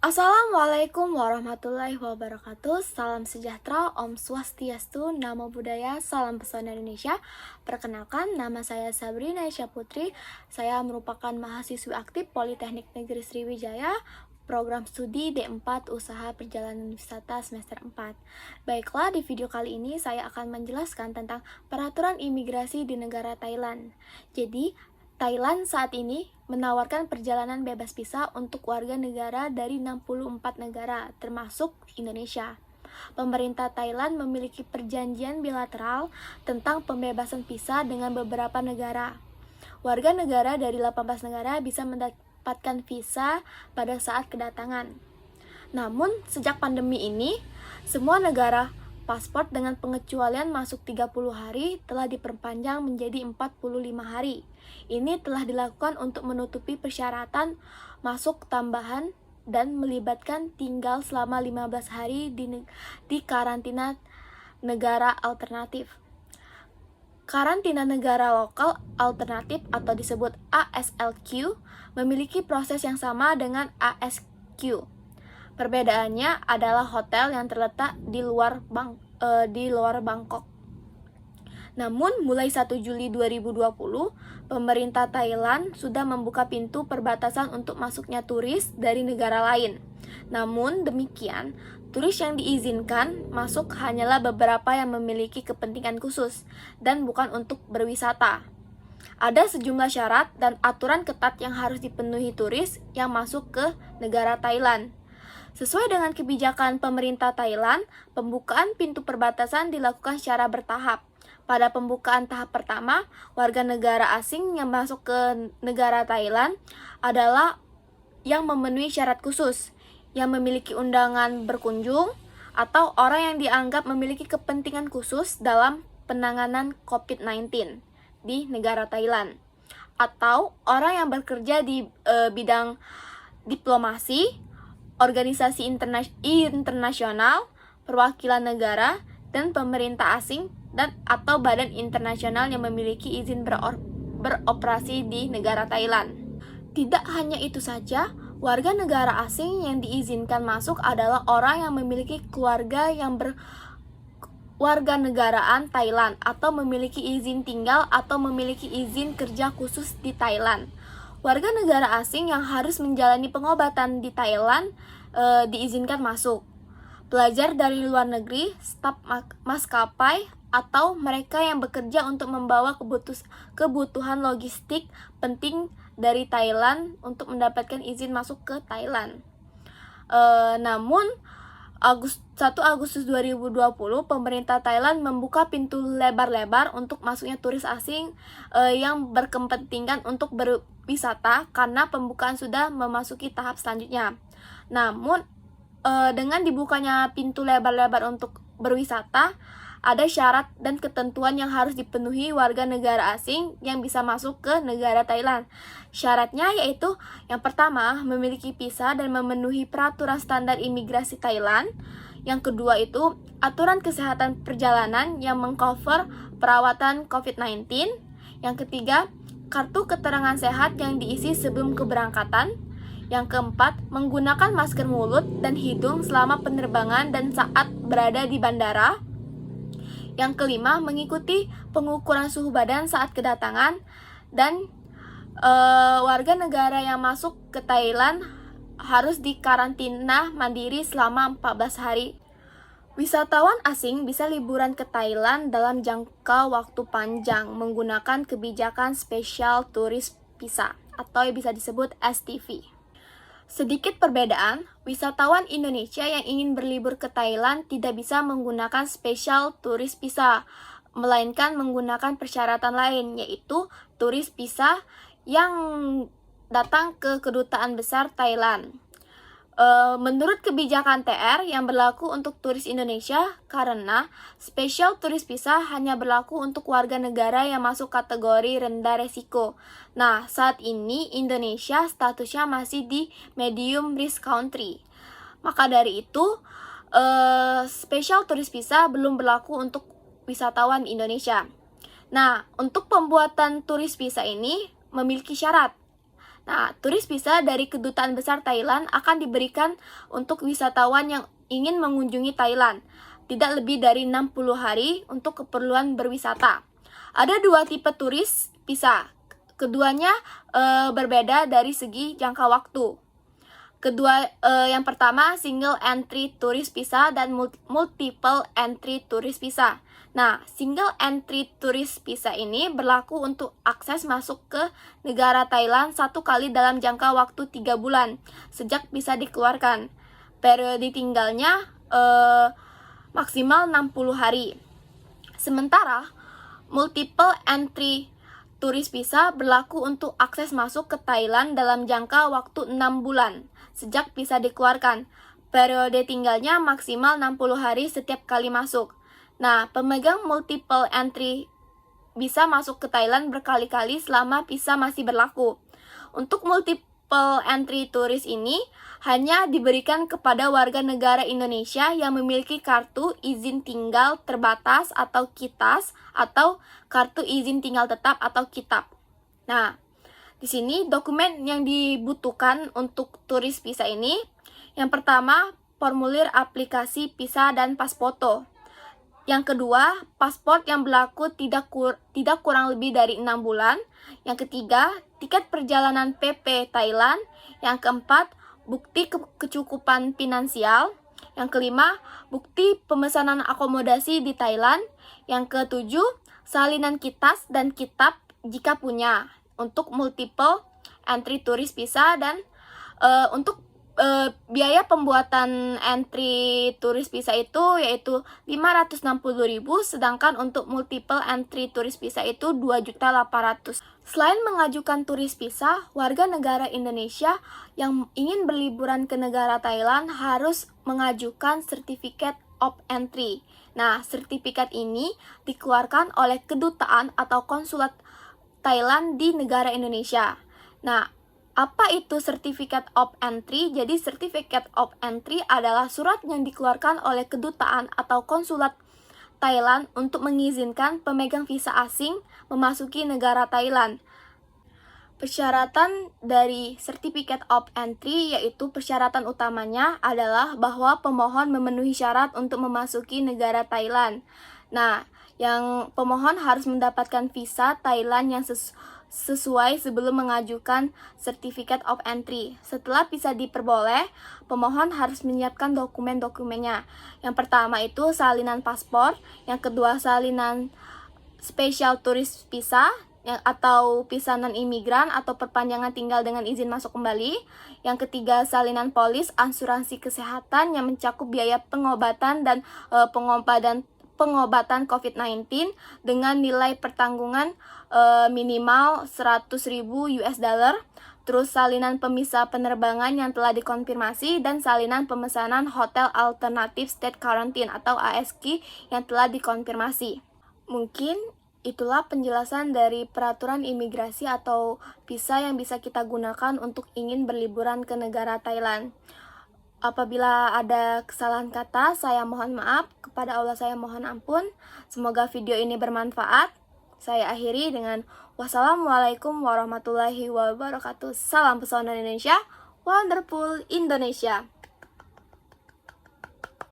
Assalamualaikum warahmatullahi wabarakatuh. Salam sejahtera, Om Swastiastu, Namo Buddhaya, Salam Pesona Indonesia. Perkenalkan, nama saya Sabrina Aisyah Putri. Saya merupakan mahasiswi aktif Politeknik Negeri Sriwijaya, program studi D4 Usaha Perjalanan Wisata semester 4. Baiklah, di video kali ini saya akan menjelaskan tentang peraturan imigrasi di negara Thailand. Jadi, Thailand saat ini menawarkan perjalanan bebas visa untuk warga negara dari 64 negara, termasuk Indonesia. Pemerintah Thailand memiliki perjanjian bilateral tentang pembebasan visa dengan beberapa negara. Warga negara dari 18 negara bisa mendapatkan visa pada saat kedatangan. Namun, sejak pandemi ini, semua negara paspor dengan pengecualian masuk 30 hari telah diperpanjang menjadi 45 hari. Ini telah dilakukan untuk menutupi persyaratan masuk tambahan dan melibatkan tinggal selama 15 hari di karantina negara alternatif. Karantina negara lokal alternatif atau disebut ASLQ memiliki proses yang sama dengan ASQ. Perbedaannya adalah hotel yang terletak di luar Bangkok. Namun, mulai 1 Juli 2020, pemerintah Thailand sudah membuka pintu perbatasan untuk masuknya turis dari negara lain. Namun demikian, turis yang diizinkan masuk hanyalah beberapa yang memiliki kepentingan khusus dan bukan untuk berwisata. Ada sejumlah syarat dan aturan ketat yang harus dipenuhi turis yang masuk ke negara Thailand. Sesuai dengan kebijakan pemerintah Thailand, pembukaan pintu perbatasan dilakukan secara bertahap. Pada pembukaan tahap pertama, warga negara asing yang masuk ke negara Thailand adalah yang memenuhi syarat khusus, yang memiliki undangan berkunjung, atau orang yang dianggap memiliki kepentingan khusus dalam penanganan COVID-19 di negara Thailand, atau orang yang bekerja di bidang diplomasi, organisasi internasional, perwakilan negara, dan pemerintah asing dan atau badan internasional yang memiliki izin beroperasi di negara Thailand. Tidak hanya itu saja, warga negara asing yang diizinkan masuk adalah orang yang memiliki keluarga yang warganegaraan Thailand atau memiliki izin tinggal atau memiliki izin kerja khusus di Thailand. Warga negara asing yang harus menjalani pengobatan di Thailand diizinkan masuk. Pelajar dari luar negeri, staf maskapai, atau mereka yang bekerja untuk membawa kebutuhan logistik penting dari Thailand untuk mendapatkan izin masuk ke Thailand. Namun, 1 Agustus 2020, pemerintah Thailand membuka pintu lebar-lebar untuk masuknya turis asing yang berkepentingan untuk berwisata karena pembukaan sudah memasuki tahap selanjutnya. Namun, dengan dibukanya pintu lebar-lebar untuk berwisata, ada syarat dan ketentuan yang harus dipenuhi warga negara asing yang bisa masuk ke negara Thailand. Syaratnya yaitu yang pertama, memiliki visa dan memenuhi peraturan standar imigrasi Thailand. Yang kedua itu aturan kesehatan perjalanan yang mengcover perawatan COVID-19. Yang ketiga, kartu keterangan sehat yang diisi sebelum keberangkatan. Yang keempat, menggunakan masker mulut dan hidung selama penerbangan dan saat berada di bandara. Yang kelima, mengikuti pengukuran suhu badan saat kedatangan. Dan warga negara yang masuk ke Thailand harus dikarantina mandiri selama 14 hari. Wisatawan asing bisa liburan ke Thailand dalam jangka waktu panjang menggunakan kebijakan Special Tourist Visa atau yang bisa disebut STV. Sedikit perbedaan, wisatawan Indonesia yang ingin berlibur ke Thailand tidak bisa menggunakan Special Tourist Visa, melainkan menggunakan persyaratan lain, yaitu Tourist Visa yang datang ke Kedutaan Besar Thailand. Menurut kebijakan TR yang berlaku untuk turis Indonesia, karena Special Tourist Visa hanya berlaku untuk warga negara yang masuk kategori rendah resiko. Nah, saat ini Indonesia statusnya masih di medium risk country. Maka dari itu, Special Tourist Visa belum berlaku untuk wisatawan Indonesia. Nah, untuk pembuatan turis visa ini memiliki syarat. Nah, turis visa dari Kedutaan Besar Thailand akan diberikan untuk wisatawan yang ingin mengunjungi Thailand, tidak lebih dari 60 hari untuk keperluan berwisata. Ada dua tipe turis visa. Keduanya berbeda dari segi jangka waktu. Yang pertama single entry tourist visa dan multiple entry tourist visa. Nah, single entry tourist visa ini berlaku untuk akses masuk ke negara Thailand satu kali dalam jangka waktu 3 bulan sejak bisa dikeluarkan. Periode tinggalnya maksimal 60 hari. Sementara multiple entry tourist visa berlaku untuk akses masuk ke Thailand dalam jangka waktu 6 bulan sejak bisa dikeluarkan. Periode tinggalnya maksimal 60 hari setiap kali masuk. Nah, pemegang multiple entry bisa masuk ke Thailand berkali-kali selama visa masih berlaku. Untuk multiple entry turis ini hanya diberikan kepada warga negara Indonesia yang memiliki kartu izin tinggal terbatas atau KITAS atau kartu izin tinggal tetap atau KITAP. Nah, di sini dokumen yang dibutuhkan untuk turis visa ini, yang pertama formulir aplikasi visa dan pas foto. Yang kedua, paspor yang berlaku tidak kurang lebih dari 6 bulan. Yang ketiga, tiket perjalanan PP Thailand. Yang keempat, bukti kecukupan finansial. Yang kelima, bukti pemesanan akomodasi di Thailand. Yang ketujuh, salinan KITAS dan KITAP jika punya untuk multiple entry tourist visa. Dan untuk biaya pembuatan entry turis visa itu yaitu 560.000, sedangkan untuk multiple entry turis visa itu 2.800.000. Selain mengajukan turis visa, warga negara Indonesia yang ingin berliburan ke negara Thailand harus mengajukan certificate of entry. Nah, sertifikat ini dikeluarkan oleh kedutaan atau konsulat Thailand di negara Indonesia. Nah, apa itu Certificate of Entry? Jadi Certificate of Entry adalah surat yang dikeluarkan oleh kedutaan atau konsulat Thailand untuk mengizinkan pemegang visa asing memasuki negara Thailand. Persyaratan dari Certificate of Entry yaitu persyaratan utamanya adalah bahwa pemohon memenuhi syarat untuk memasuki negara Thailand. Nah, yang pemohon harus mendapatkan visa Thailand yang sesuai sebelum mengajukan Certificate of Entry. Setelah visa diperboleh, pemohon harus menyiapkan dokumen-dokumennya. Yang pertama itu salinan paspor, yang kedua salinan Special Tourist Visa atau visa non-imigran atau perpanjangan tinggal dengan izin masuk kembali. Yang ketiga salinan polis asuransi kesehatan yang mencakup biaya pengobatan dan pengobatan COVID-19 dengan nilai pertanggungan minimal 100.000 US dollar, terus salinan pemisah penerbangan yang telah dikonfirmasi, dan salinan pemesanan hotel alternatif state quarantine atau ASQ yang telah dikonfirmasi. Mungkin itulah penjelasan dari peraturan imigrasi atau visa yang bisa kita gunakan untuk ingin berliburan ke negara Thailand. Apabila ada kesalahan kata, saya mohon maaf. Kepada Allah saya mohon ampun. Semoga video ini bermanfaat. Saya akhiri dengan wassalamualaikum warahmatullahi wabarakatuh. Salam pesona Indonesia, wonderful Indonesia.